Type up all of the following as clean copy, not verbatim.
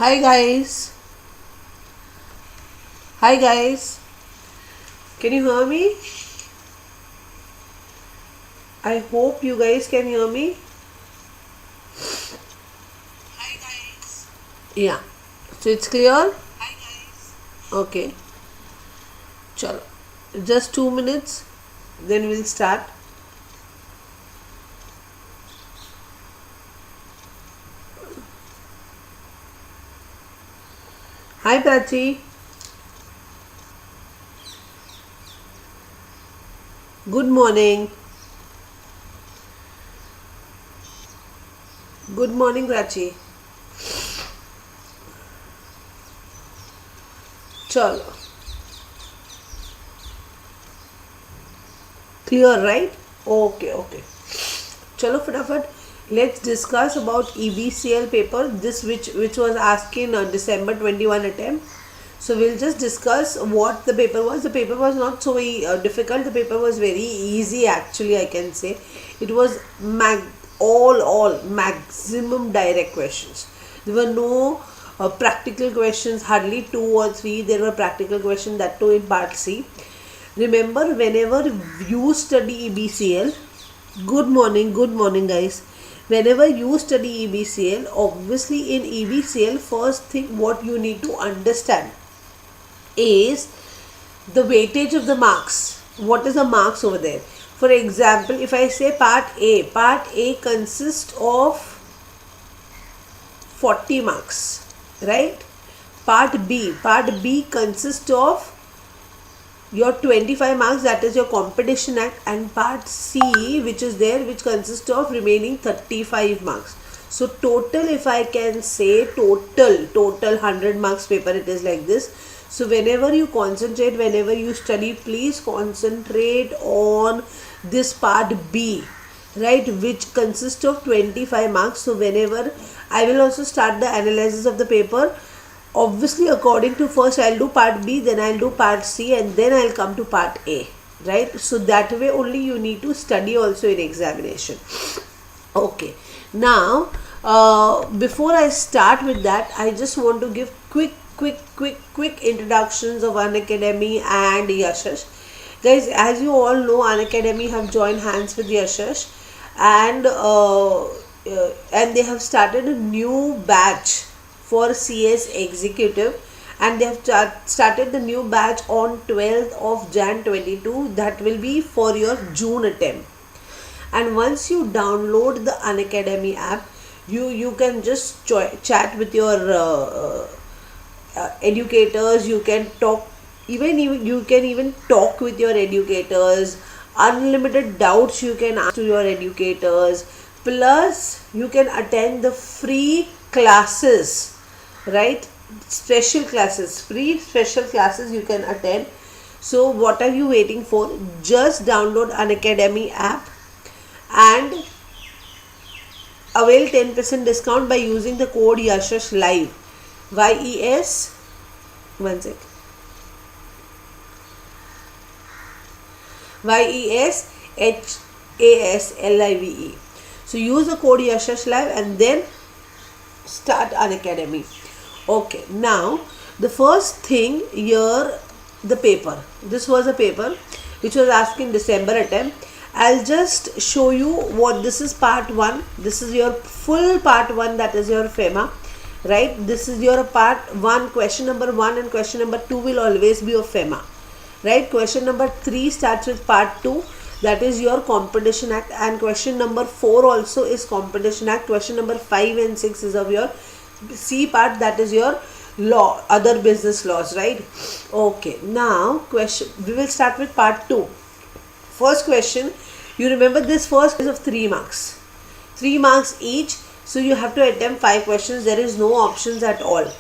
Hi guys. Hi guys. Can you hear me? I hope you guys can hear me. Hi guys. Yeah. So it's clear? Hi guys. Okay. Chalo. Just 2 minutes. Then we'll start. Hi Prachi. Good morning. Good morning Prachi. Chalo. Clear, right? Okay. Chalo fatafat. Let's discuss about EBCL paper. This which was asked in December 21 attempt. So we'll just discuss what the paper was. The paper was not so difficult. The paper was very easy actually, I can say. It was all maximum direct questions. There were no practical questions, hardly 2 or 3. There were practical questions, that too in part C. Remember, whenever you study EBCL, good morning guys. Whenever you study EBCL, obviously in EBCL, first thing what you need to understand is the weightage of the marks. What is the marks over there? For example, if I say part A consists of 40 marks, right? Part B consists of your 25 marks, that is your competition act, and part C which is there, which consists of remaining 35 marks. So total, if I can say total 100 marks paper, it is like this. So whenever you concentrate, whenever you study, please concentrate on this part B, right, which consists of 25 marks. So whenever I will also start the analysis of the paper, obviously according to first I'll do part B, then I'll do part C, and then I'll come to part A, right? So that way only you need to study also in examination. Okay, now before I start with that, I just want to give quick introductions of Unacademy and Yashash. Guys, as you all know, Unacademy have joined hands with Yashash, and they have started a new batch for CS Executive, and they have started the new batch on 12th of Jan 22. That will be for your June attempt. And once you download the Unacademy app, you can just chat with your educators. You can talk, even you can even talk with your educators. Unlimited doubts you can ask to your educators, plus you can attend the free classes, right? Free special classes you can attend. So what are you waiting for? Just download Unacademy app and avail 10% discount by using the code Yashash Live. YES, one sec. YESHASLIVE. So use the code Yashash Live and then start Unacademy. Okay, now the first thing here, the paper. This was a paper which was asked in December attempt. I'll just show you what this is. Part 1. This is your full part 1, that is your FEMA, right? This is your part 1. Question number 1 and question number 2 will always be of FEMA, right? Question number 3 starts with part 2, that is your Competition Act, and question number 4 also is Competition Act. Question number 5 and 6 is of your C part, that is your law, other business laws, right? Okay, now we will start with part 2. First question, you remember this first is of 3 marks. 3 marks each, so you have to attempt 5 questions. There is no options at all.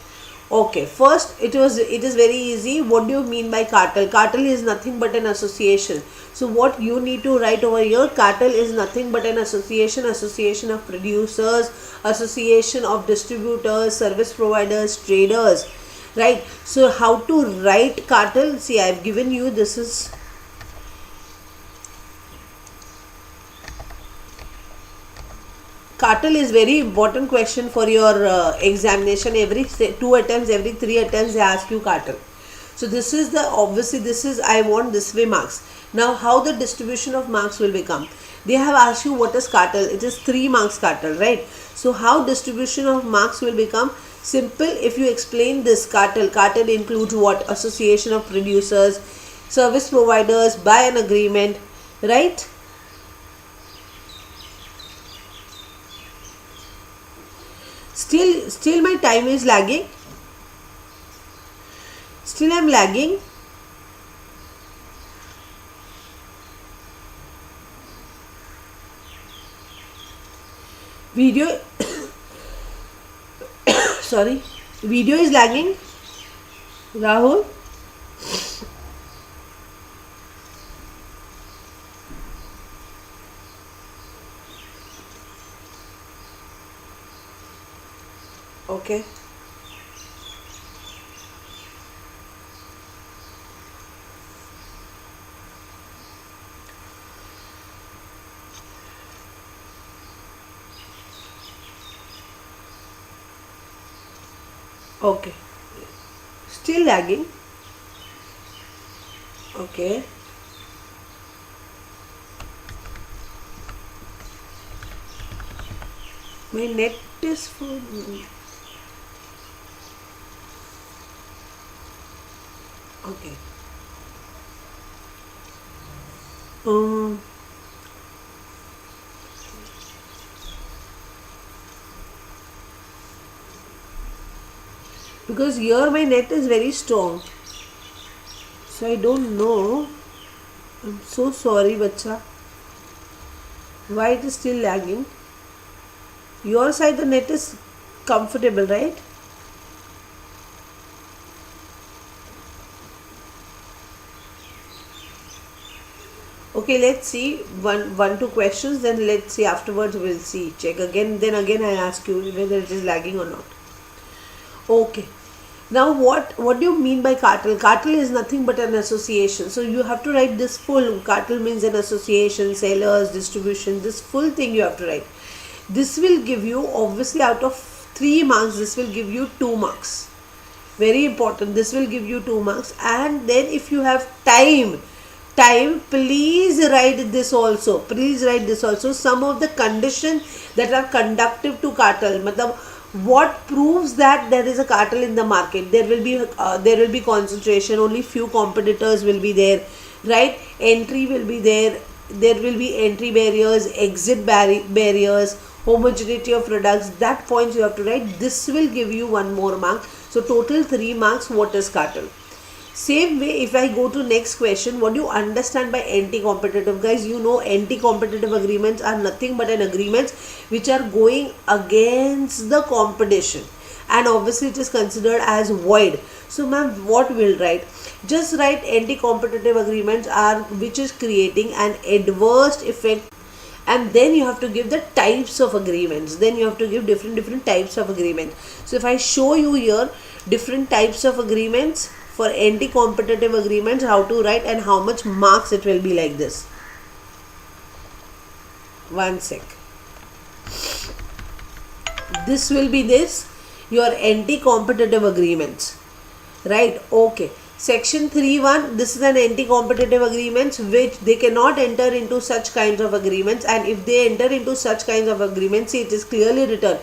Okay, first it is very easy. What do you mean by cartel? Cartel is nothing but an association. So what you need to write over here, cartel is nothing but an association of producers, association of distributors, service providers, traders, right? So how to write cartel? See, I have given you, this is cartel is very important question for your examination. Every 2 attempts, every 3 attempts they ask you cartel. So this is the, obviously this is, I want this way marks. Now how the distribution of marks will become? They have asked you what is cartel. It is 3 marks cartel, right? So how distribution of marks will become? Simple. If you explain this cartel includes what? Association of producers, service providers by an agreement, right? Still my time is lagging. Still I'm lagging. Video sorry, video is lagging. Rahul, okay. Okay, still lagging. Okay, my net is full. Okay. Because here my net is very strong, so I don't know. I'm so sorry, bacha. Why it is still lagging? Your side the net is comfortable, right? Okay, let's see one two questions, then let's see afterwards. We'll see, check again, then again I ask you whether it is lagging or not. Okay, now what do you mean by cartel? Cartel is nothing but an association. So you have to write this full. Cartel means an association, sellers, distribution, this full thing you have to write. This will give you, obviously out of 3 marks, this will give you 2 marks. Very important, this will give you 2 marks. And then if you have time, please write this also. Please write this also. Some of the conditions that are conducive to cartel. Matlab, what proves that there is a cartel in the market? There will be concentration. Only few competitors will be there, right? Entry will be there. There will be entry barriers, exit barriers, homogeneity of products. That points you have to write. This will give you 1 more mark. So total 3 marks. What is cartel? Same way, if I go to next question, what do you understand by anti-competitive? Guys, you know anti-competitive agreements are nothing but an agreements which are going against the competition, and obviously it is considered as void. So ma'am, what will write? Just write anti-competitive agreements are which is creating an adverse effect, and then you have to give the types of agreements. Then you have to give different types of agreements. So if I show you here different types of agreements for anti-competitive agreements, how to write and how much marks, it will be like this. 1 sec. This will be this, your anti-competitive agreements, right? Okay. Section 3(1), this is an anti-competitive agreements which they cannot enter into such kinds of agreements, and if they enter into such kinds of agreements, see, it is clearly written,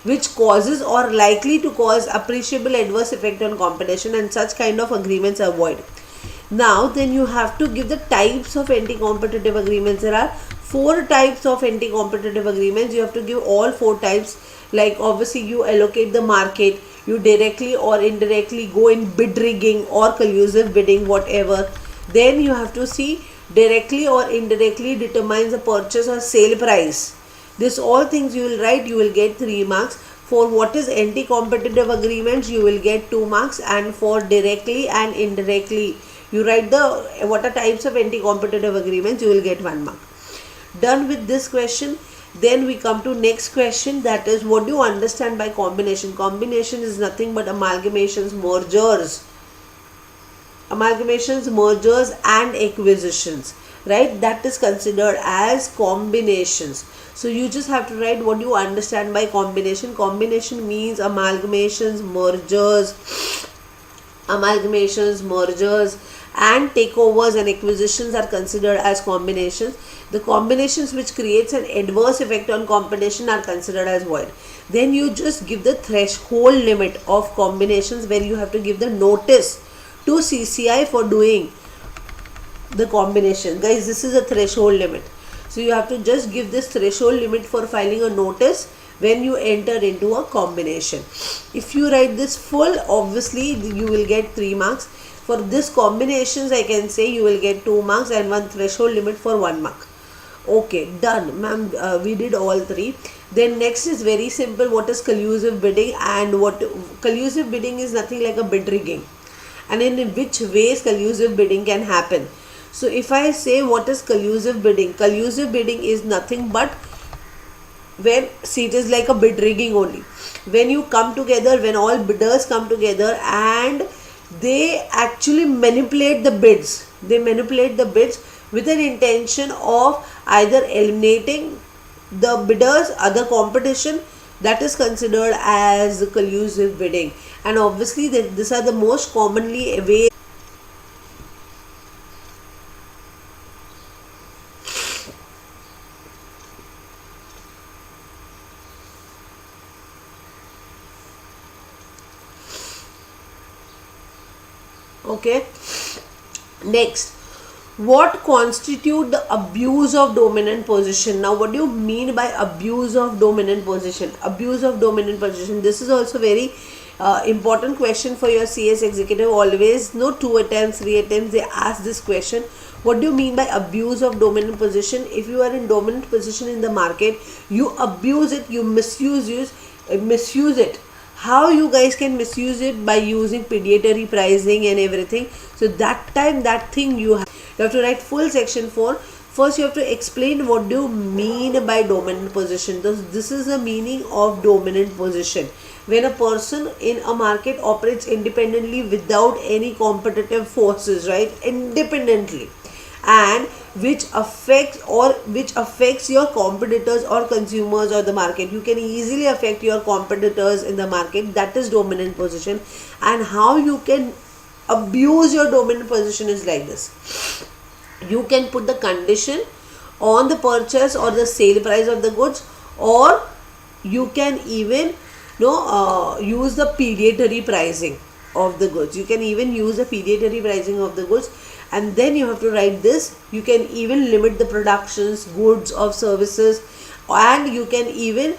which causes or likely to cause appreciable adverse effect on competition, and such kind of agreements are void. Now then you have to give the types of anti-competitive agreements. There are 4 types of anti-competitive agreements. You have to give all 4 types. Like obviously you allocate the market, you directly or indirectly go in bid rigging or collusive bidding, whatever. Then you have to see directly or indirectly determines the purchase or sale price. This all things you will write, you will get 3 marks. For what is anti-competitive agreements, you will get 2 marks, and for directly and indirectly, you write the what are types of anti-competitive agreements, you will get 1 mark. Done with this question. Then we come to next question, that is, what do you understand by combination? Combination is nothing but amalgamations, mergers and acquisitions. right? That is considered as combinations. So you just have to write what you understand by combination. Combination means amalgamations, mergers and takeovers and acquisitions are considered as combinations. The combinations which creates an adverse effect on competition are considered as void. Then you just give the threshold limit of combinations, where you have to give the notice to CCI for doing the combination. Guys, this is a threshold limit. So you have to just give this threshold limit for filing a notice when you enter into a combination. If you write this full, obviously you will get 3 marks. For this combinations, I can say you will get 2 marks and one threshold limit for 1 mark. Okay, done, ma'am. We did all 3. Then next is very simple. What is collusive bidding? And what collusive bidding is nothing like a bid rigging, and in which ways collusive bidding can happen. So if I say what is collusive bidding is nothing but when, see, it is like a bid rigging only. When you come together, when all bidders come together and they actually manipulate the bids. They manipulate the bids with an intention of either eliminating the bidders, other competition. That is considered as collusive bidding. And obviously these are the most commonly available. Okay, next, what constitute the abuse of dominant position? Now, what do you mean by abuse of dominant position? Abuse of dominant position, this is also very important question for your CS executive. Always, no, 2 attempts, 3 attempts, they ask this question. What do you mean by abuse of dominant position? If you are in dominant position in the market, you abuse it, you misuse it. How you guys can misuse it? By using predatory pricing and everything. So that time, that thing you have to write full section 4. First you have to explain what do you mean by dominant position. This is the meaning of dominant position. When a person in a market operates independently without any competitive forces, right? Independently, and which affects your competitors or consumers or the market. You can easily affect your competitors in the market. That is dominant position. And how you can abuse your dominant position is like this. You can put the condition on the purchase or the sale price of the goods, or you can even use the predatory pricing of the goods. You can even use the predatory pricing of the goods. And then you have to write this. You can even limit the productions, goods or services, and you can even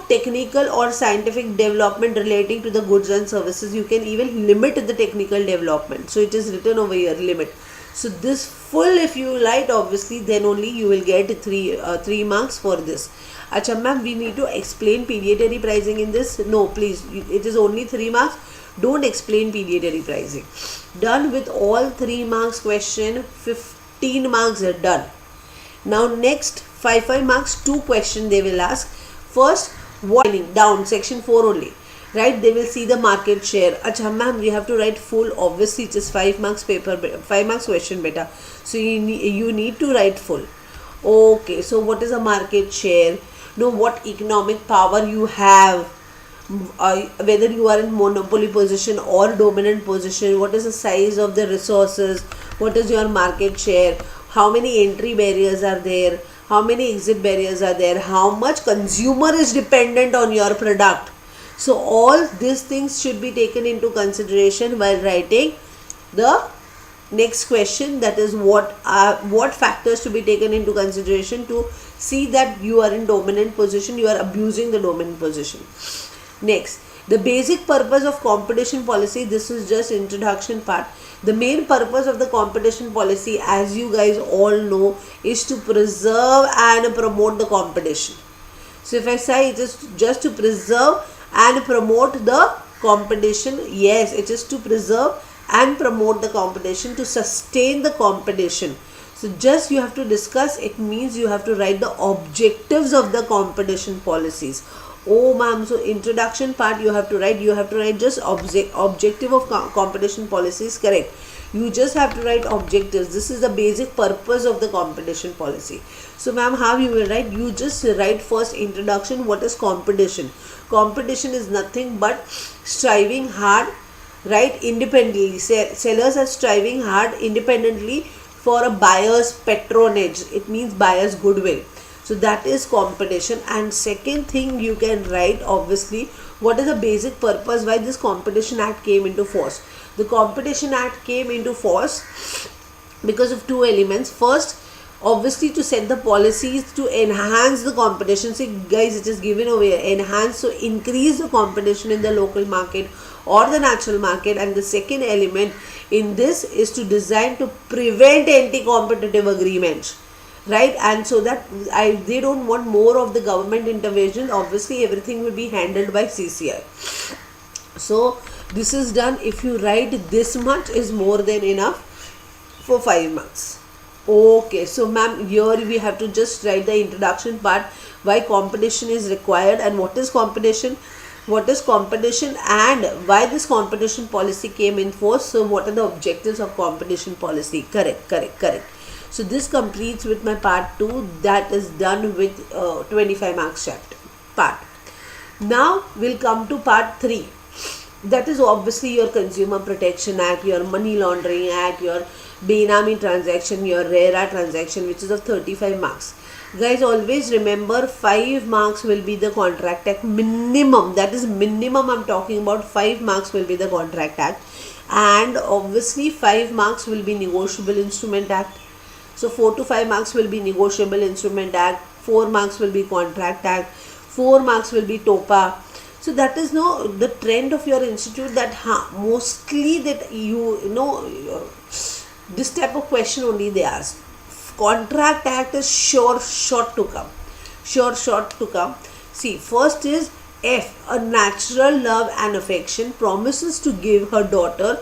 technical or scientific development relating to the goods and services. You can even limit the technical development. So it is written over here, limit. So this full, if you write, obviously then only you will get 3 marks for this. Acha ma'am, we need to explain predatory pricing in this. No, please, it is only 3 marks. Don't explain predatory pricing. Done with all 3 marks question. 15 marks are done. Now next 5 marks, 2 questions they will ask. First, what down section 4 only, right? They will see the market share. Acha ma'am, we have to write full. Obviously it is 5 marks paper, 5 marks question beta. So you need to write full. Okay, so what is a market share? Know what economic power you have, whether you are in monopoly position or dominant position. What is the size of the resources? What is your market share? How many entry barriers are there? How many exit barriers are there? How much consumer is dependent on your product? So all these things should be taken into consideration while writing the next question. That is what factors to be taken into consideration to see that you are in dominant position, you are abusing the dominant position. Next, the basic purpose of competition policy. This is just introduction part. The main purpose of the competition policy, as you guys all know, is to preserve and promote the competition. So if I say it is just to preserve and promote the competition, yes, it is to preserve and promote the competition, to sustain the competition. So just you have to discuss, it means you have to write the objectives of the competition policies. Oh ma'am, so introduction part you have to write just objective of competition policies, correct. You just have to write objectives. This is the basic purpose of the competition policy. So ma'am, how you will write? You just write first introduction. What is competition? Competition is nothing but striving hard, right, independently. Sellers are striving hard independently for a buyer's patronage. It means buyer's goodwill. So that is competition. And second thing you can write, obviously, what is the basic purpose why this Competition Act came into force. The Competition Act came into force because of two elements. First, obviously, to set the policies to enhance the competition. See guys, it is given over here, enhance, so increase the competition in the local market or the national market. And the second element in this is to design to prevent anti-competitive agreements, right? And so that they don't want more of the government intervention. Obviously everything will be handled by CCI. So this is done. If you write this much is more than enough for 5 marks. Okay, so ma'am, here we have to just write the introduction part, why competition is required and what is competition, and why this competition policy came in force. So what are the objectives of competition policy? Correct. So this completes with my part 2, that is done with 25 marks chapter part. Now we'll come to part 3. That is obviously your Consumer Protection Act, your Money Laundering Act, your Benami transaction, your RERA transaction, which is of 35 marks. Guys, always remember 5 marks will be the Contract Act minimum. That is minimum I'm talking about. 5 marks will be the Contract Act, and obviously 5 marks will be Negotiable Instrument Act. So 4 to 5 marks will be Negotiable Instrument Act, 4 marks will be Contract Act, 4 marks will be TOPA. So that is the trend of your institute, that mostly that you know this type of question only they ask. Contract Act is short to come. See, first is F, a natural love and affection, promises to give her daughter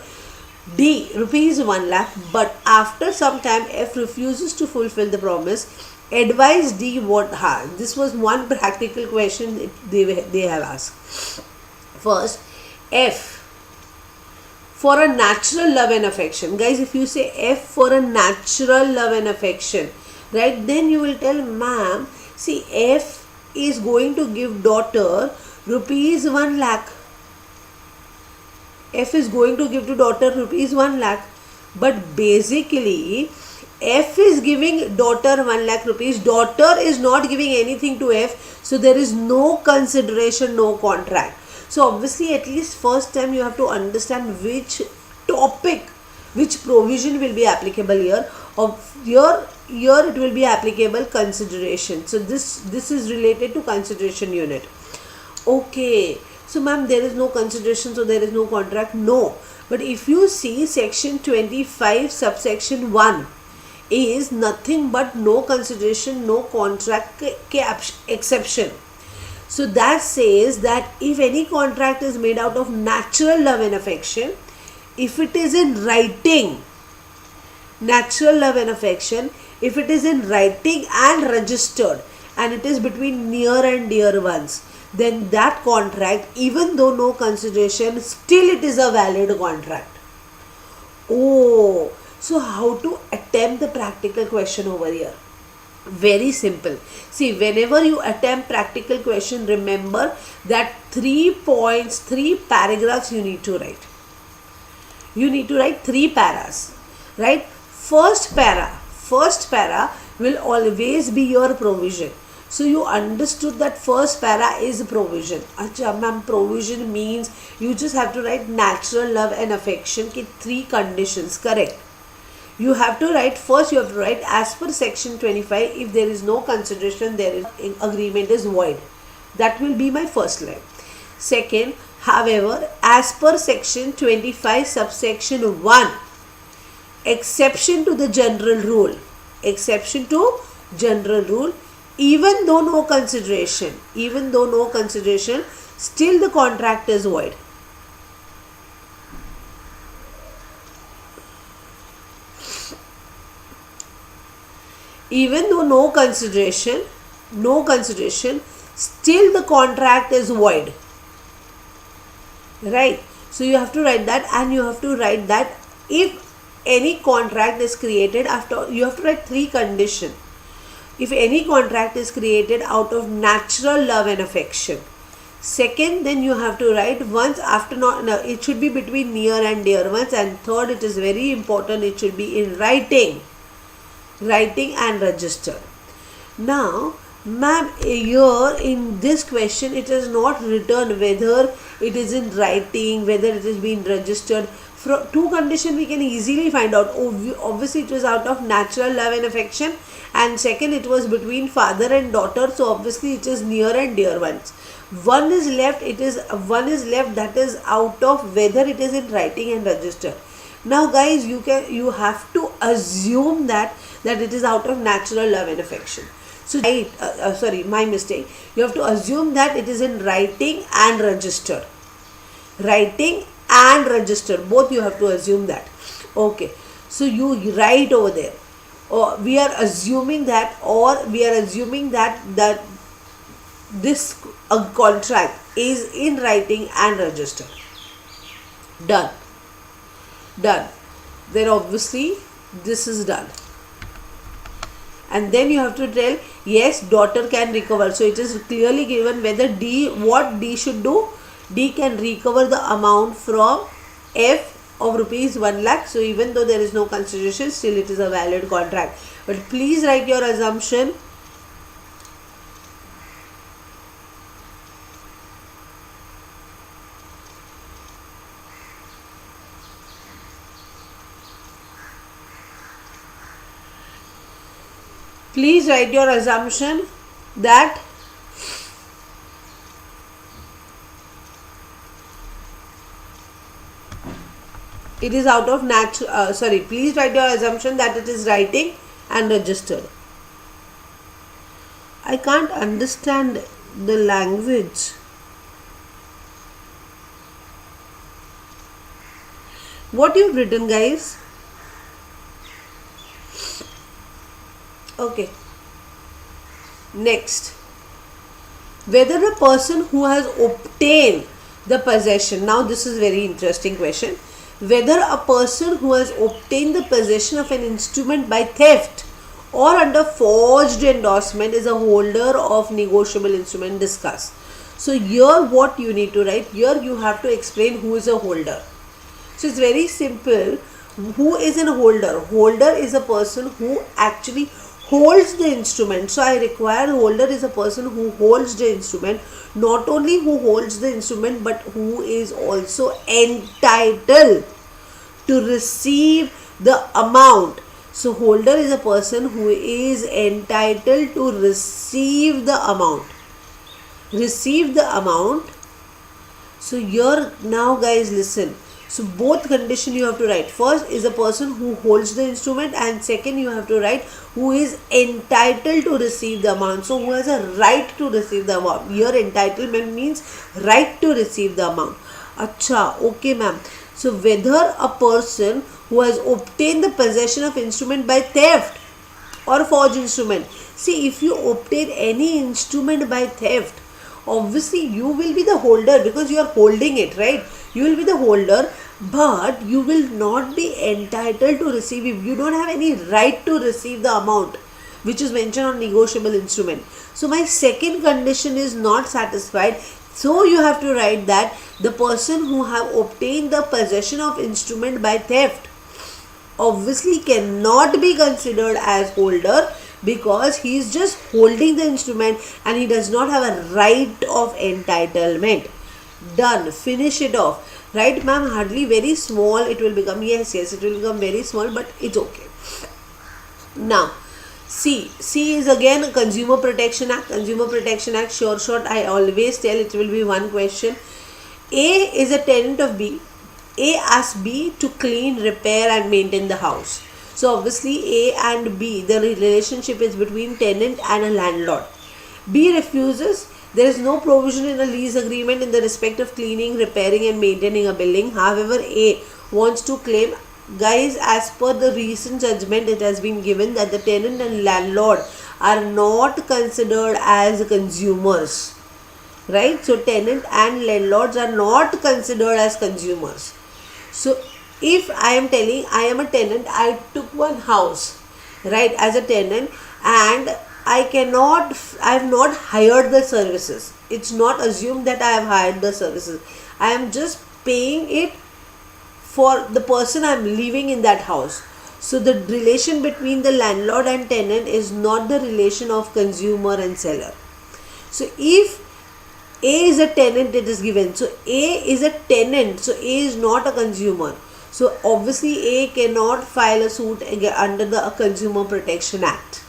D rupees 1 lakh, but after some time F refuses to fulfill the promise. Advise D what. This was one practical question they have asked. First, F, for a natural love and affection. Guys, if you say F for a natural love and affection, right, then you will tell, ma'am, see, F is going to give daughter rupees 1 lakh. F is going to give to daughter rupees 1 lakh. But basically, F is giving daughter 1 lakh rupees. Daughter is not giving anything to F. So there is no consideration, no contract. So obviously at least first time you have to understand which topic, which provision will be applicable here. Here it will be applicable consideration. So this is related to consideration unit. Okay. So ma'am, there is no consideration, so there is no contract. No. But if you see section 25 subsection 1 is nothing but no consideration, no contract exception. So that says that if any contract is made out of natural love and affection, if it is in writing, natural love and affection, if it is in writing and registered, and it is between near and dear ones, then that contract, even though no consideration, still it is a valid contract. Oh, so how to attempt the practical question over here? Very simple. See, whenever you attempt practical question, remember that 3 points, 3 paragraphs you need to write. You need to write 3 paras, right? First para will always be your provision. So you understood that first para is provision. Acha ma'am, provision means you just have to write natural love and affection ki 3 conditions, correct? You have to write, first you have to write, as per section 25, if there is no consideration, there is agreement is void. That will be my first line. Second, however, as per section 25 subsection 1, exception to the general rule, even though no consideration, still the contract is void. Even though no consideration, still the contract is void. Right? So you have to write that, and you have to write that if any contract is created after, you have to write 3 conditions. If any contract is created out of natural love and affection. Second, then you have to write once after, not, no, it should be between near and dear ones. And third, it is very important, it should be in writing and registered. Now, ma'am, here in this question, it is not written whether it is in writing, whether it is being registered. From 2 conditions we can easily find out. Obviously, it was out of natural love and affection, and second, it was between father and daughter. So obviously, it is near and dear ones. One is left. That is out of whether it is in writing and registered. Now, guys, you have to assume that it is out of natural love and affection. So, sorry, my mistake. You have to assume that it is in writing and registered. Writing and registered, both you have to assume that. Okay, so you write over there, or we are assuming that this contract is in writing and registered. Done. Then obviously this is done. And then you have to tell, yes, daughter can recover. So it is clearly given whether what D should do. D can recover the amount from F of rupees 1 lakh. So even though there is no consideration, still it is a valid contract. But please write your assumption. Please write your assumption that it is out of natural, please write your assumption that it is writing and registered. I can't understand the language. What you've written, guys? Okay. Next. Whether a person who has obtained the possession, now this is very interesting question. Whether a person who has obtained the possession of an instrument by theft or under forged endorsement is a holder of negotiable instrument, discuss. So here what you need to write, here you have to explain who is a holder. So it's very simple. Who is a holder? Holder is a person who actually holds the instrument. So I require holder is a person who holds the instrument, not only who holds the instrument but who is also entitled to receive the amount. So holder is a person who is entitled to receive the amount. So here now, guys, listen. So both condition you have to write. First is a person who holds the instrument, and second you have to write who is entitled to receive the amount. So who has a right to receive the amount. Here entitlement means right to receive the amount. Acha, okay ma'am. So whether a person who has obtained the possession of instrument by theft or forged instrument. See, if you obtain any instrument by theft, obviously you will be the holder because you are holding it, right? You will be the holder, but you will not be entitled to receive it. You don't have any right to receive the amount which is mentioned on negotiable instrument. So my second condition is not satisfied. So you have to write that the person who have obtained the possession of instrument by theft obviously cannot be considered as holder because he is just holding the instrument and he does not have a right of entitlement. Done. Finish it off. Right, ma'am? Hardly very small. It will become, yes, it will become very small, but it's okay. Now, C is again a Consumer Protection Act. Consumer Protection Act, short, I always tell it will be one question. A is a tenant of B. A asks B to clean, repair and maintain the house. So obviously A and B, the relationship is between tenant and a landlord. B refuses. There is no provision in a lease agreement in the respect of cleaning, repairing and maintaining a building. However, A wants to claim, guys, as per the recent judgment, it has been given that the tenant and landlord are not considered as consumers. Right? So tenant and landlords are not considered as consumers. So if I am telling I am a tenant, I took one house, right, as a tenant, and I have not hired the services. It's not assumed that I have hired the services. I am just paying it for the person I am living in that house. So the relation between the landlord and tenant is not the relation of consumer and seller. So if A is a tenant, it is given. So A is a tenant, so A is not a consumer. So obviously A cannot file a suit under the Consumer Protection Act.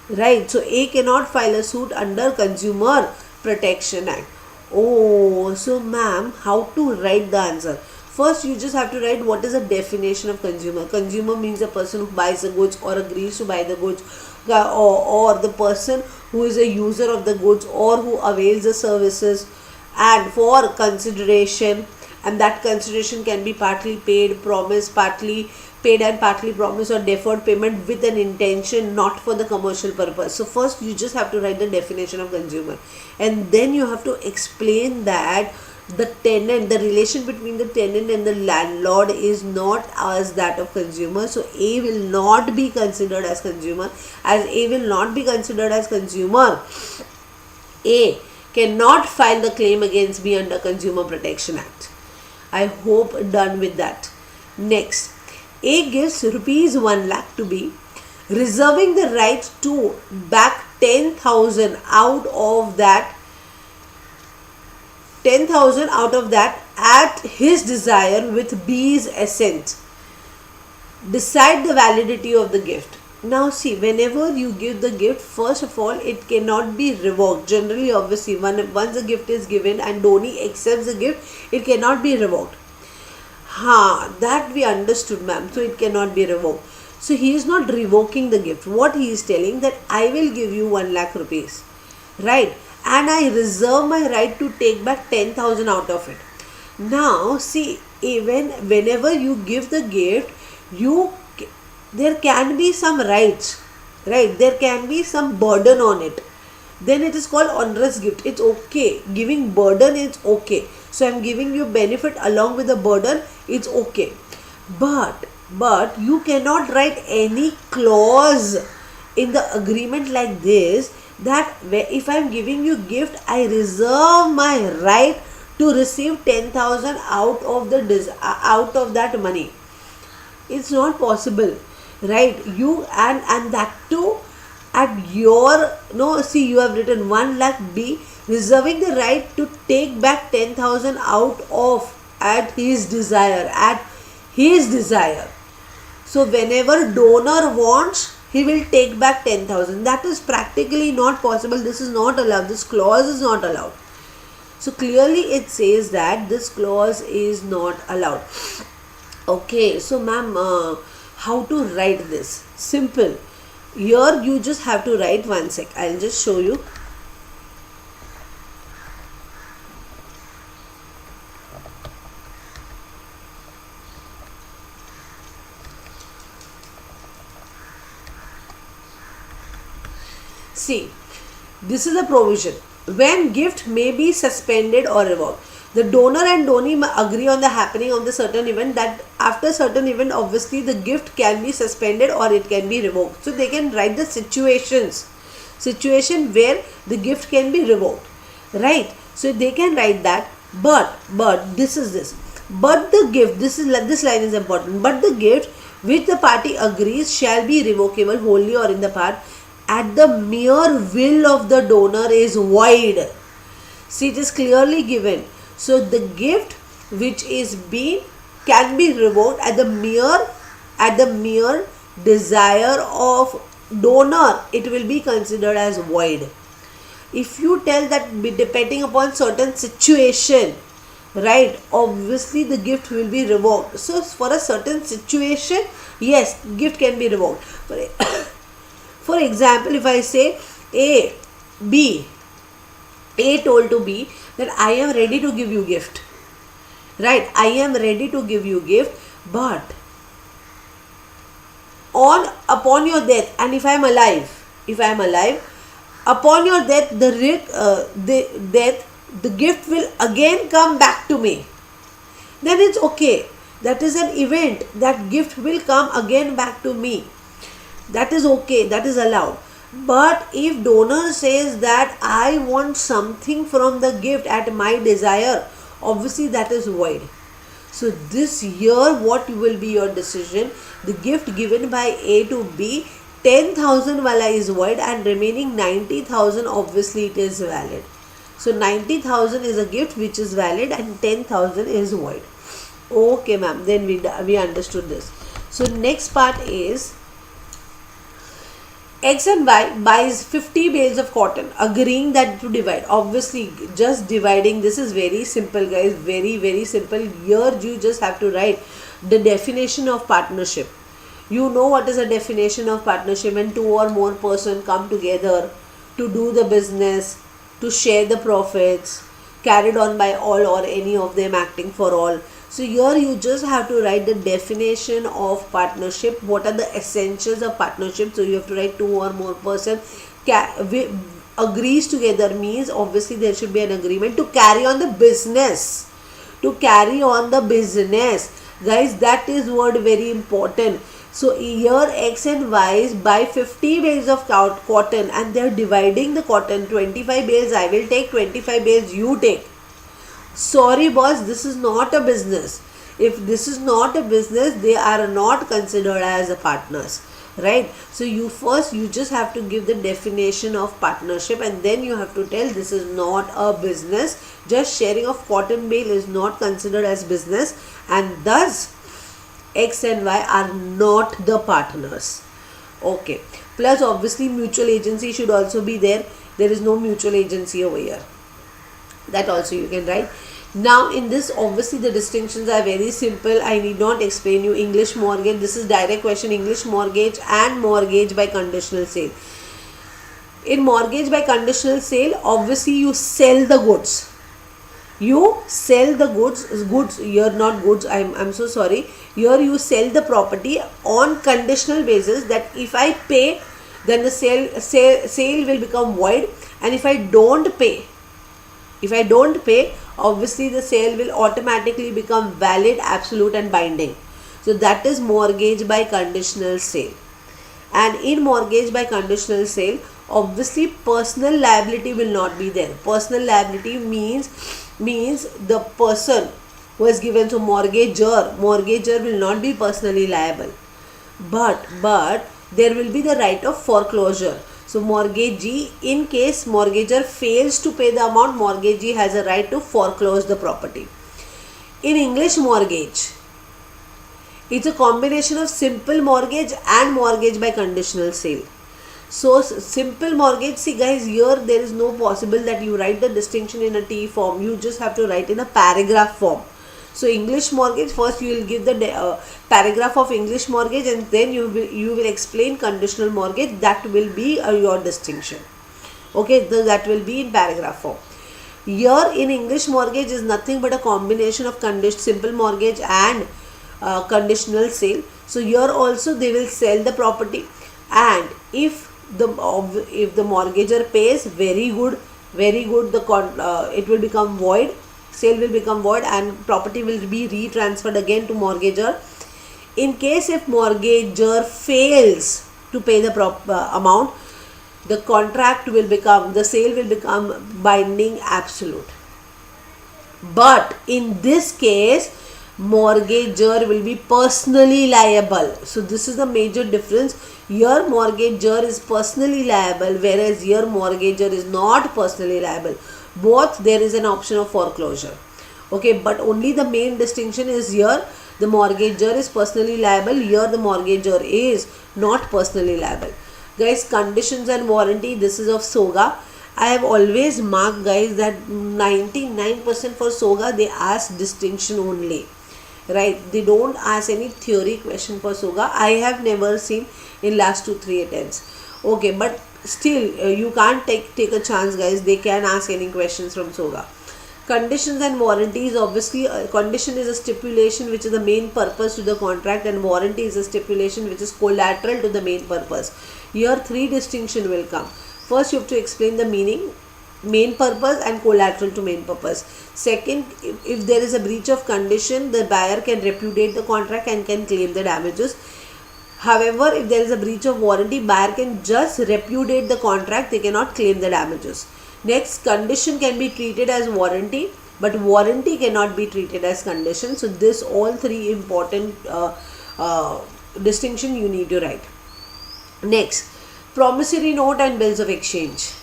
Right, so A cannot file a suit under Consumer Protection Act. Oh, so ma'am, how to write the answer? First, you just have to write what is the definition of consumer. Consumer means a person who buys the goods or agrees to buy the goods, or the person who is a user of the goods or who avails the services and for consideration, and that consideration can be partly paid, promised, partly paid and partly promised, or deferred payment with an intention not for the commercial purpose. So first you just have to write the definition of consumer, and then you have to explain that the tenant, the relation between the tenant and the landlord is not as that of consumer. So A will not be considered as consumer. As A will not be considered as consumer, A cannot file the claim against B under Consumer Protection Act. I hope done with that. Next, A gives rupees 1 lakh to B, reserving the right to back 10,000 out of that at his desire with B's assent. Decide the validity of the gift. Now see, whenever you give the gift, first of all, it cannot be revoked. Generally, obviously, once the gift is given and donee accepts the gift, it cannot be revoked. That we understood, ma'am. So it cannot be revoked. So he is not revoking the gift. What he is telling, that I will give you 1 lakh rupees, right? And I reserve my right to take back 10,000 out of it. Now see, even whenever you give the gift, there can be some rights, right? There can be some burden on it. Then it is called onerous gift. It's okay. Giving burden is okay. So I'm giving you benefit along with the burden. It's okay. But you cannot write any clause in the agreement like this, that if I am giving you gift, I reserve my right to receive 10,000 out of that money. It's not possible, right? You and that too at your see, you have written 1 lakh B, reserving the right to take back 10,000 out of at his desire. So whenever donor wants, he will take back 10,000. That is practically not possible. This is not allowed. This clause is not allowed. So clearly it says that this clause is not allowed. Okay, so ma'am, how to write this? Simple. Here you just have to write, one sec, I'll just show you. See, this is a provision. When gift may be suspended or revoked, the donor and donee agree on the happening of the certain event, that after certain event, obviously the gift can be suspended or it can be revoked. So they can write the situation where the gift can be revoked, right? So they can write that. But this is this. But the gift, this line is important. But the gift which the party agrees shall be revocable wholly or in the part at the mere will of the donor is void. See, it is clearly given. So the gift which is can be revoked at the mere desire of donor. It will be considered as void. If you tell that depending upon certain situation, right, obviously the gift will be revoked. So for a certain situation, yes, gift can be revoked. For example, if I say A told to B that I am ready to give you gift, right? I am ready to give you gift, but upon your death, and if I am alive, upon your death, the gift will again come back to me. Then it's okay. That is an event. That gift will come again back to me. That is okay, that is allowed. But if donor says that I want something from the gift at my desire, obviously that is void. So this year, what will be your decision? The gift given by A to B, 10,000 wala is void, and remaining 90,000, obviously it is valid. So 90,000 is a gift which is valid and 10,000 is void. Okay ma'am, then we understood this. So next part is X and Y buys 50 bales of cotton, agreeing that to divide. Obviously, just dividing, this is very simple guys, very simple. Here you just have to write the definition of partnership. You know what is a definition of partnership? When two or more persons come together to do the business, to share the profits, carried on by all or any of them acting for all. So here you just have to write the definition of partnership. What are the essentials of partnership? So you have to write two or more person agrees together, means obviously there should be an agreement to carry on the business. To carry on the business. Guys, that is word very important. So here X and Y buy 50 bales of cotton and they are dividing the cotton. 25 bales I will take, 25 bales you take. Sorry boss, this is not a business. If this is not a business, they are not considered as a partners, right? So you just have to give the definition of partnership, and then you have to tell this is not a business. Just sharing of cotton bale is not considered as business, and thus X and Y are not the partners. Okay. Plus obviously mutual agency should also be there. There is no mutual agency over here. That also you can write. Now in this, obviously the distinctions are very simple. I need not explain you. English mortgage, this is direct question. English mortgage and mortgage by conditional sale. In mortgage by conditional sale, obviously you sell the goods. You sell the goods here, not goods, I'm so sorry. Here you sell the property on conditional basis that if I pay, then the sale will become void, and if I don't pay, obviously the sale will automatically become valid, absolute and binding. So that is mortgage by conditional sale. And in mortgage by conditional sale, obviously personal liability will not be there. Personal liability means the person who has given, so mortgager will not be personally liable, but there will be the right of foreclosure. So mortgagee, in case mortgager fails to pay the amount, mortgagee has a right to foreclose the property. In English mortgage, it's a combination of simple mortgage and mortgage by conditional sale. So simple mortgage, see guys, here there is no possible that you write the distinction in a T form. You just have to write in a paragraph form. So English mortgage, first you will give the paragraph of English mortgage, and then you will explain conditional mortgage. That will be your distinction. Okay, that will be in paragraph form. Here in English mortgage is nothing but a combination of simple mortgage and conditional sale. So here also they will sell the property, and if the mortgager pays, very good, it will become void. Sale will become void and property will be retransferred again to mortgager. In case if mortgager fails to pay the amount, the sale will become binding, absolute. But in this case, mortgager will be personally liable. So this is the major difference. Here mortgager is personally liable, whereas here mortgager is not personally liable. Both there is an option of foreclosure. Okay, but only the main distinction is here the mortgager is personally liable, here the mortgager is not personally liable. Guys, conditions and warranty, this is of SOGA. I have always marked guys that 99% for SOGA they ask distinction only, right? They don't ask any theory question for SOGA. I have never seen in last 2-3 attempts. Okay, but still you can't take a chance guys, they can ask any questions from SOGA. Conditions and warranties, obviously condition is a stipulation which is the main purpose to the contract, and warranty is a stipulation which is collateral to the main purpose. Here 3 distinction will come. First you have to explain the meaning. main purpose and collateral to main purpose. Second, if there is a breach of condition, the buyer can repudiate the contract and can claim the damages. However, if there is a breach of warranty, buyer can just repudiate the contract, they cannot claim the damages. Next, condition can be treated as warranty, but warranty cannot be treated as condition. So this all three important distinction you need to write. Next, promissory note and bills of exchange.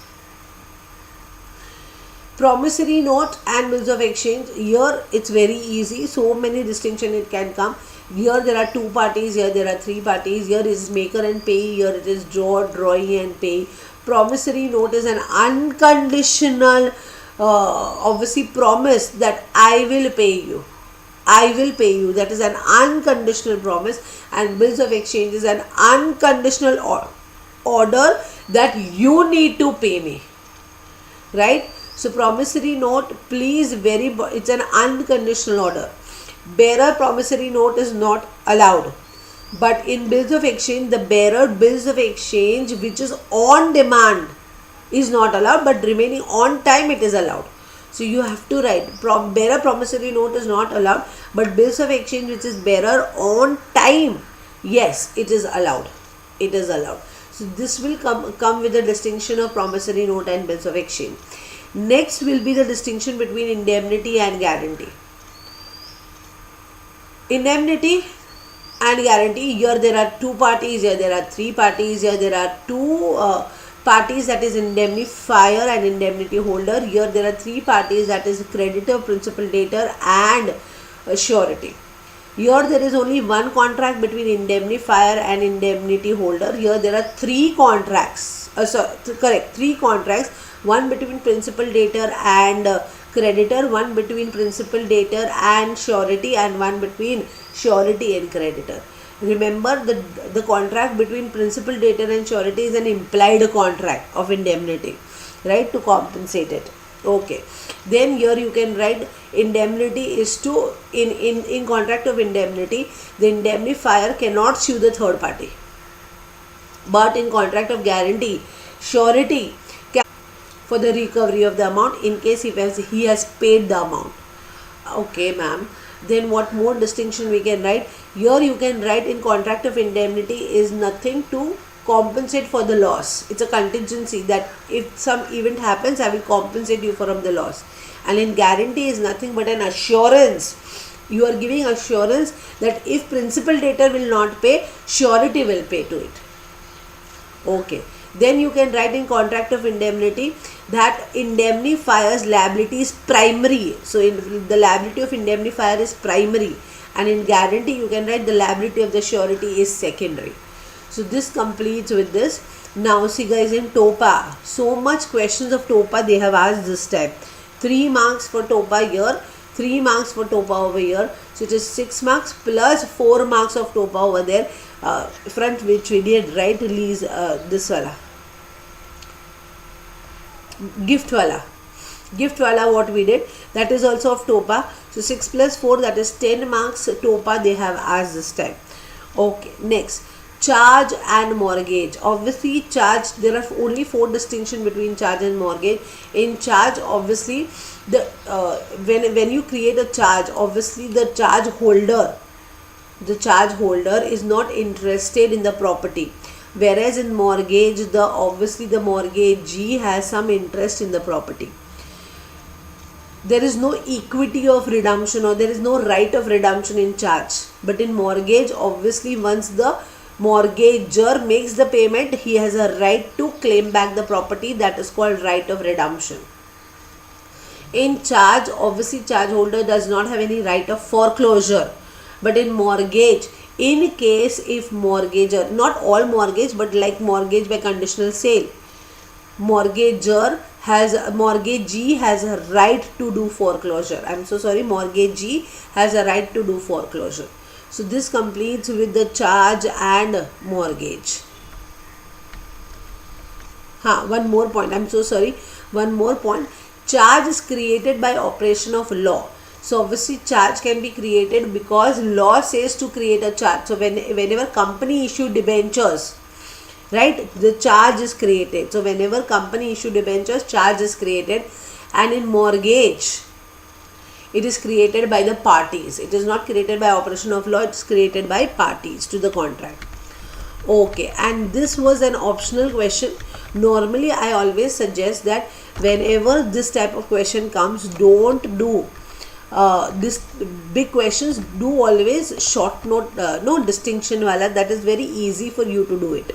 Promissory note and bills of exchange, here it's very easy, so many distinction it can come. Here there are two parties, here there are three parties, here is maker and pay, here it is drawer, drawing and pay. Promissory note is an unconditional obviously promise that I will pay you. I will pay you, that is an unconditional promise, and bills of exchange is an unconditional order that you need to pay me, right? So promissory note, please it's an unconditional order. Bearer promissory note is not allowed, but in bills of exchange, the bearer bills of exchange which is on demand is not allowed, but remaining on time it is allowed. So you have to write bearer promissory note is not allowed, but bills of exchange which is bearer on time, yes, it is allowed. It is allowed. So this will come with the distinction of promissory note and bills of exchange. Next will be the distinction between indemnity and guarantee. Indemnity and guarantee, here there are two parties, here there are three parties, here there are two parties, that is indemnifier and indemnity holder. Here there are three parties, that is creditor, principal, debtor and surety. Here there is only one contract between indemnifier and indemnity holder. Here there are three contracts, three contracts, one between principal, debtor and creditor, one between principal, debtor and surety, and one between surety and creditor. Remember, the contract between principal, debtor and surety is an implied contract of indemnity, right, to compensate it. Okay, then here you can write indemnity is to, in contract of indemnity, the indemnifier cannot sue the third party, but in contract of guarantee, surety can for the recovery of the amount in case he has paid the amount. Okay, ma'am. Then what more distinction we can write? Here you can write in contract of indemnity is nothing to compensate for the loss. It's a contingency that if some event happens, I will compensate you from the loss. And in guarantee is nothing but an assurance. You are giving assurance that if principal, debtor will not pay, surety will pay to it. Okay. Then you can write in contract of indemnity that indemnifier's liability is primary. So the liability of indemnifier is primary, and in guarantee you can write the liability of the surety is secondary. So this completes with this. Now see guys, in TOPA, so much questions of TOPA they have asked this time. 3 marks for TOPA here, 3 marks for TOPA over here. So it is 6 marks plus 4 marks of TOPA over there. Front, which we did, right, release this wala gift wala what we did, that is also of TOPA. So 6 plus 4, that is 10 marks TOPA they have asked this time. Okay, next, charge and mortgage. Obviously charge, there are only 4 distinction between charge and mortgage. In charge, obviously the when you create a charge, obviously the charge holder is not interested in the property, whereas in mortgage, obviously the mortgagee has some interest in the property. There is no equity of redemption, or there is no right of redemption in charge, but in mortgage, obviously once the mortgager makes the payment, he has a right to claim back the property, that is called right of redemption. In charge, obviously charge holder does not have any right of foreclosure, but in mortgage, in case if mortgager, not all mortgage, but like mortgage by conditional sale, mortgagee has a right to do foreclosure. I'm so sorry, mortgagee has a right to do foreclosure. So this completes with the charge and mortgage. One more point, I'm so sorry, one more point. Charge is created by operation of law. So obviously charge can be created because law says to create a charge. So whenever company issue debentures, right? The charge is created. So whenever company issue debentures, charge is created. And in mortgage, it is created by the parties. It is not created by operation of law, it is created by parties to the contract. Okay, and this was an optional question. Normally I always suggest that whenever this type of question comes, don't do this big questions. Do always short note, no distinction wala. That is very easy for you to do it.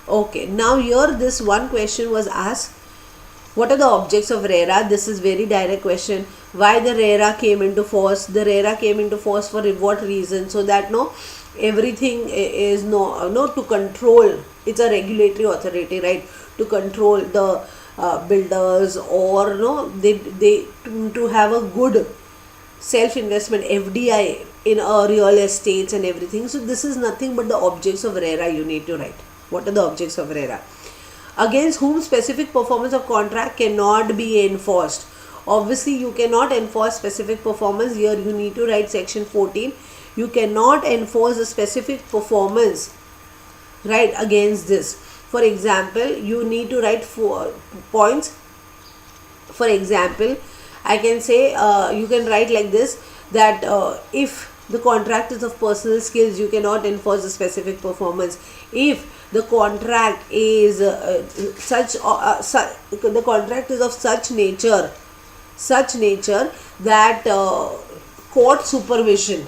Okay, now here this one question was asked, what are the objects of RERA? This is very direct question. Why the RERA came into force? The RERA came into force for what reason? So that everything is to control. It's a regulatory authority, right? To control the builders, or they to have a good self investment, FDI in real estates and everything. So this is nothing but the objects of RERA you need to write. What are the objects of RERA? Against whom specific performance of contract cannot be enforced. Obviously you cannot enforce specific performance. Here you need to write section 14. You cannot enforce a specific performance, right, against this. For example, you need to write 4 points. For example, I can say you can write like this, that if the contract is of personal skills, you cannot enforce a specific performance. If the contract is the contract is of such nature that court supervision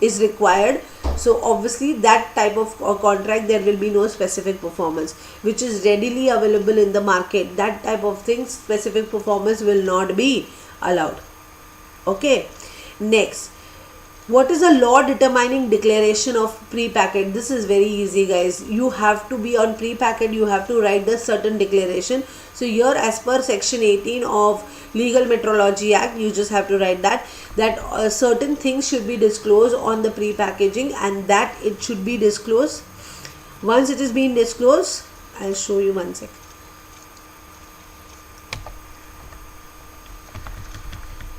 is required, so obviously that type of contract, there will be no specific performance, which is readily available in the market. That type of thing, specific performance will not be allowed. Okay, next, what is a law determining declaration of pre-packet? This is very easy, guys. You have to be on pre-packet, you have to write the certain declaration. So here, as per section 18 of Legal Metrology Act, you just have to write that certain things should be disclosed on the pre-packaging, and that it should be disclosed. Once it is being disclosed, I'll show you one sec.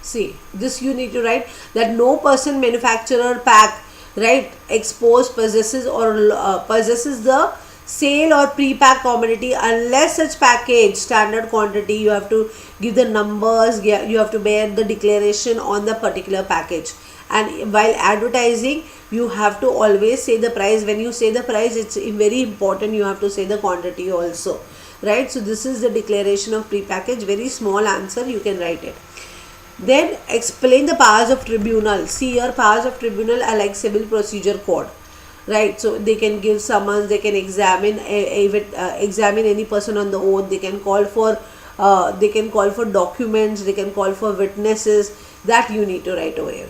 See, this you need to write, that no person, manufacturer, pack, right, expose, possesses or possesses the sale or pre-pack commodity unless such package standard quantity. You have to give the numbers, you have to bear the declaration on the particular package. And while advertising, you have to always say the price. When you say the price, it's very important, you have to say the quantity also, right? So this is the declaration of pre-package. Very small answer, you can write it. Then explain the powers of tribunal. See, here powers of tribunal are like civil procedure code, right? So they can give summons, they can examine examine any person on the oath, they can call for documents, they can call for witnesses. That you need to write over here.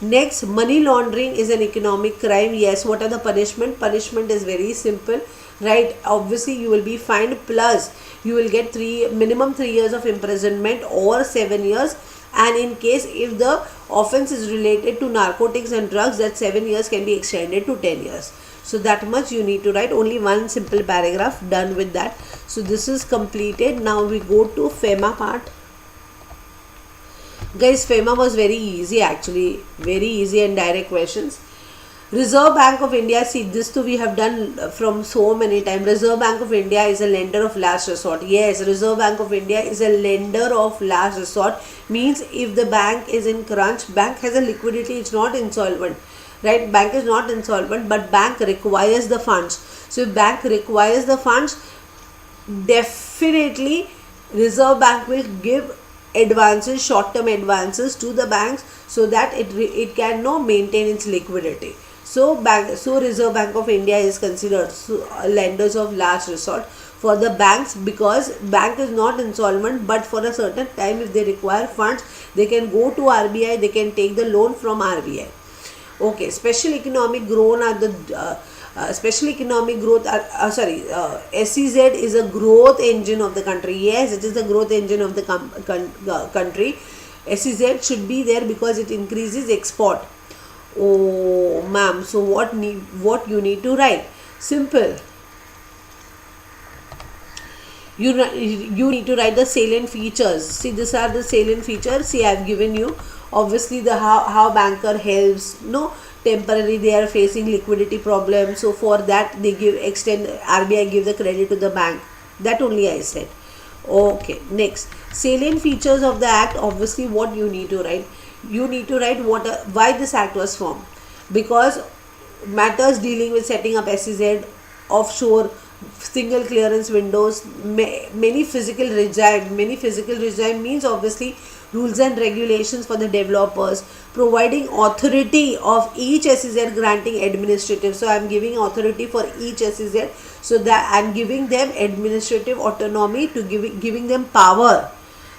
Next, money laundering is an economic crime. Yes, what are the punishment? Punishment is very simple, right? Obviously you will be fined, plus you will get minimum 3 years of imprisonment or 7 years. And in case if the offense is related to narcotics and drugs, that 7 years can be extended to 10 years. So that much you need to write. Only one simple paragraph, done with that. So this is completed. Now we go to FEMA part. Guys, FEMA was very easy, actually, very easy and direct questions. Reserve Bank of India, see, this too we have done from so many times. Reserve Bank of India is a lender of last resort. Yes, Reserve Bank of India is a lender of last resort. Means if the bank is in crunch, bank has a liquidity, it's not insolvent, right? Bank is not insolvent, but bank requires the funds. So if bank requires the funds, definitely Reserve Bank will give advances, short-term advances to the banks, so that it can maintain its liquidity. So Reserve Bank of India is considered lenders of last resort for the banks, because bank is not insolvent, but for a certain time if they require funds, they can go to RBI, they can take the loan from RBI. Okay, special economic growth are the SEZ is a growth engine of the country. Yes, it is the growth engine of the country. SEZ should be there because it increases export. Oh, ma'am, so what you need to write? Simple. You need to write the salient features. See, these are the salient features. See, I have given you obviously the how banker helps temporarily they are facing liquidity problems, so for that they extend, RBI give the credit to the bank. That only I said. Okay, next, salient features of the act. Obviously what you need to write, you need to write why this act was formed. Because matters dealing with setting up SEZ, offshore, single clearance windows, many physical regime means obviously rules and regulations for the developers, providing authority of each SEZ, granting administrative. So I am giving authority for each SEZ, so that I am giving them administrative autonomy, to giving them power,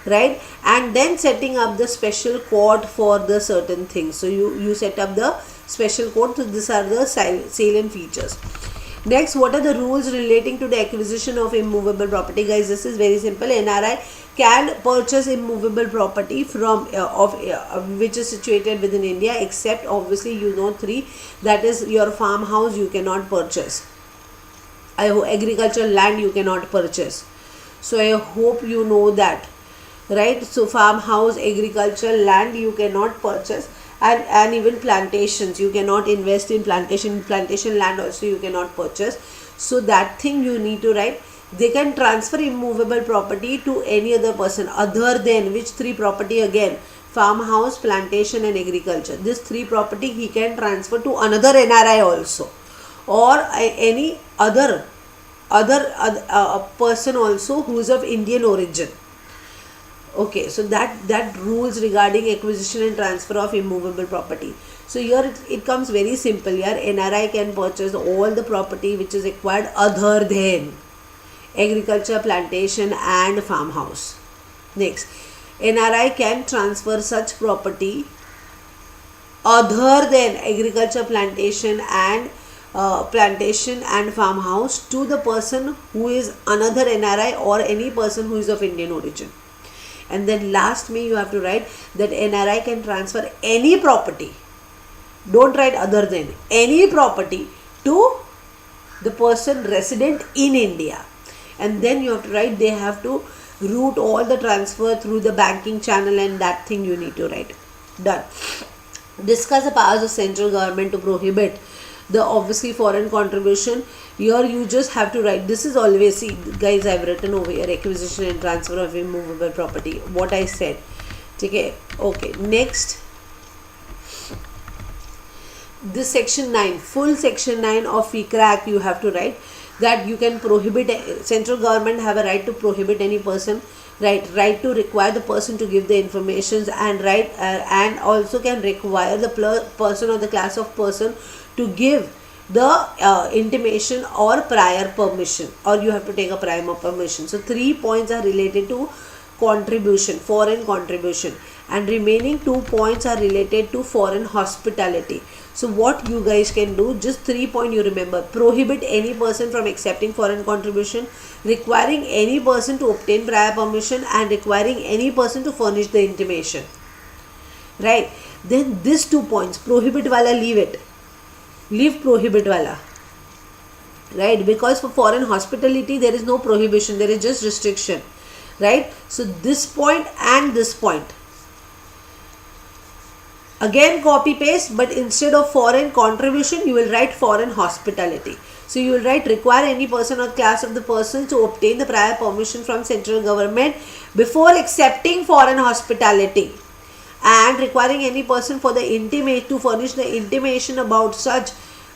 right? And then setting up the special court for the certain things. So you set up the special court. So these are the salient features. Next, what are the rules relating to the acquisition of immovable property? Guys, this is very simple. NRI can purchase immovable property from which is situated within India, except obviously three, that is your farmhouse you cannot purchase, agricultural land you cannot purchase. So I hope you know that, right? So farmhouse, agricultural land you cannot purchase, and even plantations you cannot invest in. Plantation land also you cannot purchase. So that thing you need to write. They can transfer immovable property to any other person other than which three property? Again, farmhouse, plantation and agriculture. This three property he can transfer to another NRI also, or any other person also who is of Indian origin. Okay, so that rules regarding acquisition and transfer of immovable property. So here it comes very simple. Here NRI can purchase all the property which is acquired other than agriculture, plantation and farmhouse. Next, NRI can transfer such property other than agriculture, plantation and farmhouse to the person who is another NRI or any person who is of Indian origin. And then last you have to write that NRI can transfer any property. Don't write other than, any property to the person resident in India. And then you have to write they have to route all the transfer through the banking channel, and that thing you need to write. Done. Discuss the powers of central government to prohibit the obviously foreign contribution. Here you just have to write, this is always, see guys, I have written over here acquisition and transfer of immovable property, what I said. Okay, next, this section 9, full section 9 of FICRA Act you have to write, that you can prohibit, central government have a right to prohibit any person, right to require the person to give the informations, and and also can require the person or the class of person to give the intimation or prior permission, or you have to take a prior permission. So 3 points are related to contribution, foreign contribution, and remaining 2 points are related to foreign hospitality. So what you guys can do, just 3 points you remember: prohibit any person from accepting foreign contribution, requiring any person to obtain prior permission, and requiring any person to furnish the intimation, right? Then these 2 points, prohibit wala, leave prohibit wala, right? Because for foreign hospitality there is no prohibition, there is just restriction, right? So this point and this point, again copy paste, but instead of foreign contribution you will write foreign hospitality. So you will write require any person or class of the persons to obtain the prior permission from central government before accepting foreign hospitality, and requiring any person for the intimate to furnish the intimation about such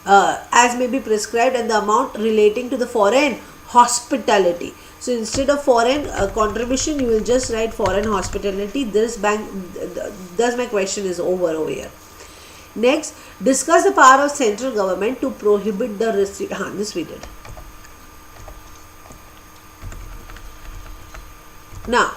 as may be prescribed, and the amount relating to the foreign hospitality. So instead of foreign contribution you will just write foreign hospitality. Thus my question is over here. Next, discuss the power of central government to prohibit the receipt. This we did. Now,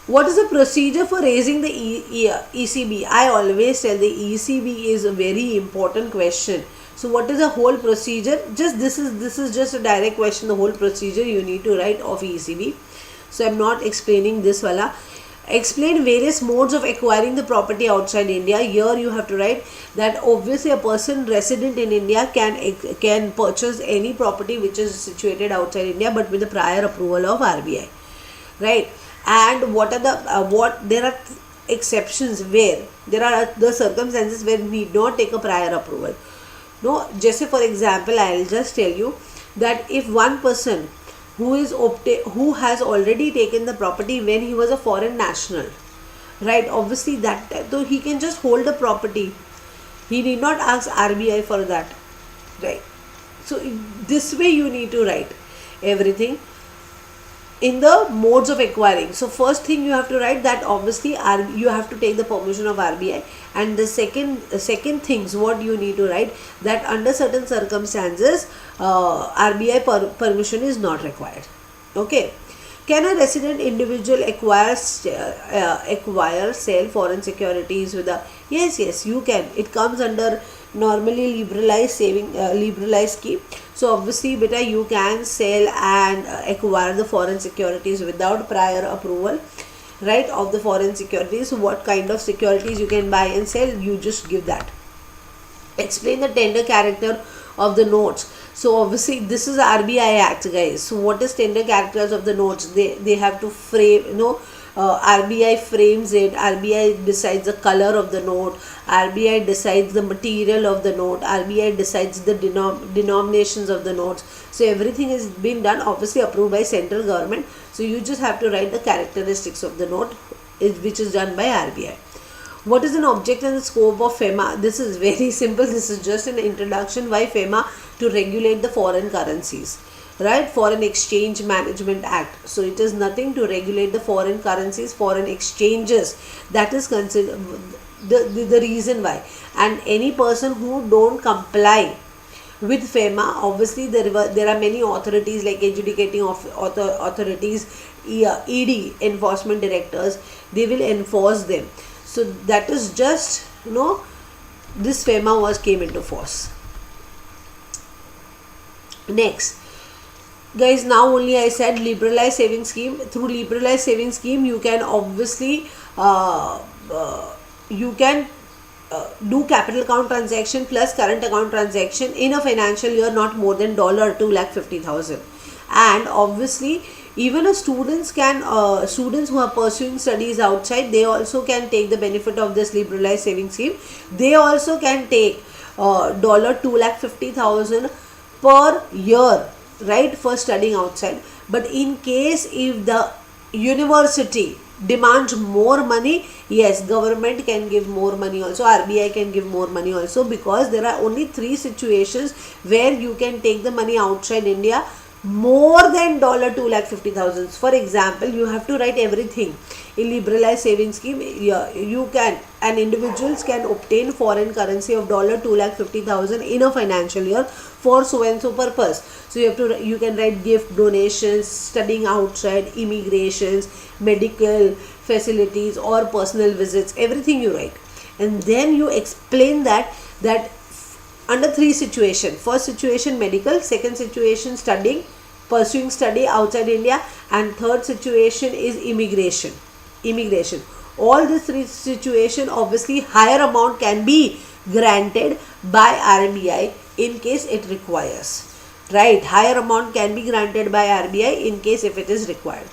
what is the procedure for raising the ECB? I always tell the ECB is a very important question. So what is the whole procedure? Just this is just a direct question. The whole procedure you need to write of ECB. So I am not explaining this wala. Explain various modes of acquiring the property outside India. Here you have to write that obviously a person resident in India can purchase any property which is situated outside India, but with the prior approval of RBI, right? And what are the there are exceptions where there are the circumstances where need not take a prior approval. No, just say for example, I'll just tell you that if one person who who has already taken the property when he was a foreign national, right? Obviously, that so he can just hold the property. He need not ask RBI for that, right? So this way you need to write everything in the modes of acquiring. So first thing you have to write that obviously you have to take the permission of RBI, and the second things what you need to write that under certain circumstances RBI permission is not required. Okay. Can a resident individual acquire sell foreign securities with a yes you can. It comes under normally liberalized scheme. So obviously beta you can sell and acquire the foreign securities without prior approval, right, of the foreign securities. So what kind of securities you can buy and sell, you just give that. Explain the tender character of the notes. So obviously this is RBI Act, guys. So what is tender characters of the notes? They have to frame, RBI frames it, RBI decides the color of the note, RBI decides the material of the note, RBI decides the denominations of the notes. So everything is being done, obviously approved by central government. So you just have to write the characteristics of the note, which is done by RBI. What is an object and the scope of FEMA? This is very simple. This is just an introduction. Why FEMA? To regulate the foreign currencies, right? Foreign Exchange Management Act. So it is nothing to regulate the foreign currencies, foreign exchanges. That is considered the reason why. And any person who don't comply with FEMA, obviously there are many authorities like adjudicating authorities, ED, enforcement directors, they will enforce them. So that is just, this FEMA came into force. Next, guys, now only I said liberalized saving scheme. Through liberalized saving scheme, you can obviously do capital account transaction plus current account transaction in a financial year not more than $250,000. And obviously even a students who are pursuing studies outside, they also can take the benefit of this liberalized saving scheme. They also can take $250,000 per year, right, for studying outside. But in case if the university demands more money, yes, government can give more money also, RBI can give more money also, because there are only 3 situations where you can take the money outside India more than $250,000. For example, you have to write everything in liberalized savings scheme. You can, and individuals can obtain foreign currency of $250,000 in a financial year for so and so purpose. So you can write gift, donations, studying outside, immigrations, medical facilities or personal visits, everything you write. And then you explain that under 3 situations. First situation medical, second situation pursuing study outside India, and third situation is immigration. All these 3 situations, obviously higher amount can be granted by RBI in case it requires, right? Higher amount can be granted by RBI in case if it is required.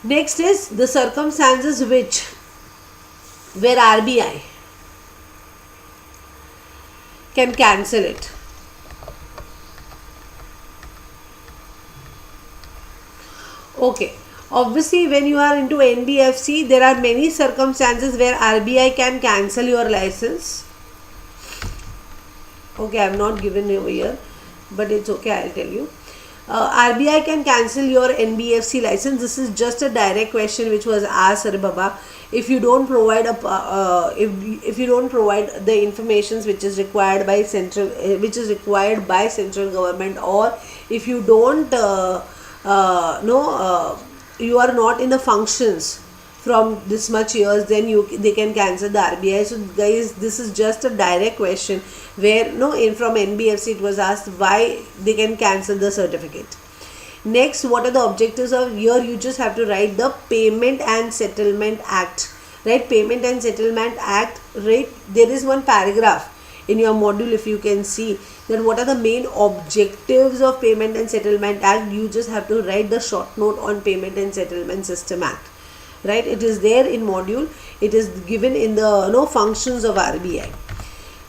Next is the circumstances where RBI can cancel it. Okay, obviously when you are into NBFC, there are many circumstances where RBI can cancel your license. Okay, I have not given over here, but it's okay, I'll tell you. RBI can cancel your NBFC license. This is just a direct question which was asked, Baba. If you don't provide if you don't provide the information which is required by central government, or if you don't you are not in the functions from this much years, then they can cancel the RBI. So guys, this is just a direct question where from NBFC it was asked why they can cancel the certificate. Next, what are the objectives of here? You just have to write the Payment and Settlement Act, right? Payment and Settlement Act, right? There is one paragraph in your module, if you can see that what are the main objectives of Payment and Settlement Act. You just have to write the short note on Payment and Settlement System Act, right? It is there in module. It is given in the functions of RBI.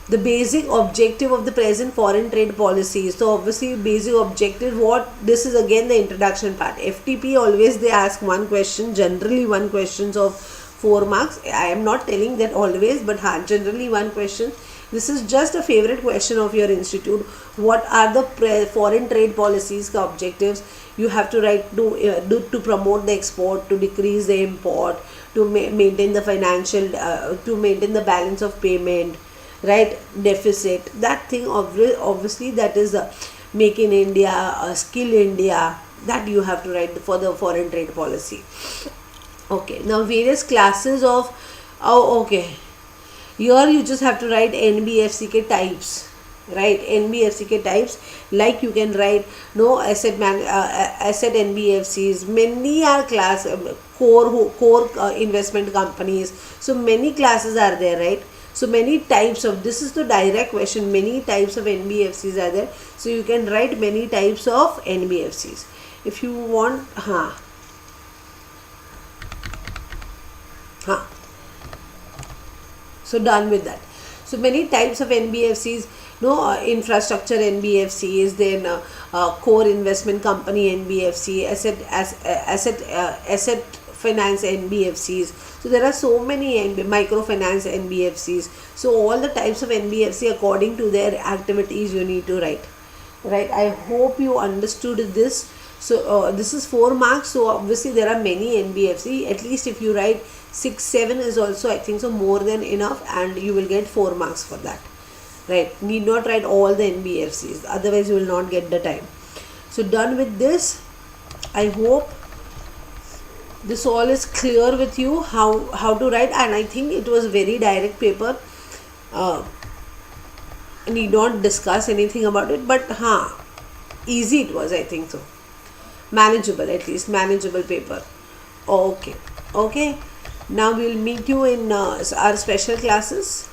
The basic objective of the present foreign trade policy. So obviously basic objective, what this is again the introduction part. FTP always they ask one question, generally one questions of 4 marks. I am not telling that always, but generally one question. This is just a favorite question of your institute. What are the foreign trade policies objectives? You have to write to promote the export, to decrease the import, to maintain the financial, to maintain the balance of payment, right, deficit, that thing. Obviously that is make in India, skill India, that you have to write for the foreign trade policy. Okay, now various classes of, okay, here you just have to write NBFCK types, right? NBFCK types, like you can write asset NBFCs, many are class core investment companies, so many classes are there, right? So many types of, this is the direct question, many types of NBFCs are there, so you can write many types of NBFCs if you want. So done with that. So many types of NBFCs, infrastructure NBFCs, then core investment company NBFC, asset finance NBFCs. So there are so many microfinance NBFCs. So all the types of NBFC according to their activities you need to write. Right? I hope you understood this. So this is 4 marks. So obviously there are many NBFC. At least if you write 6, 7 is also, I think so, more than enough, and you will get 4 marks for that. Right? Need not write all the NBFCs. Otherwise you will not get the time. So done with this. I hope this all is clear with you, how to write, and I think it was very direct paper. Need not discuss anything about it, but easy it was, I think so. Manageable, at least manageable paper. Okay. Now we will meet you in our special classes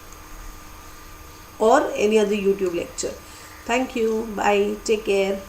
or any other YouTube lecture. Thank you. Bye. Take care.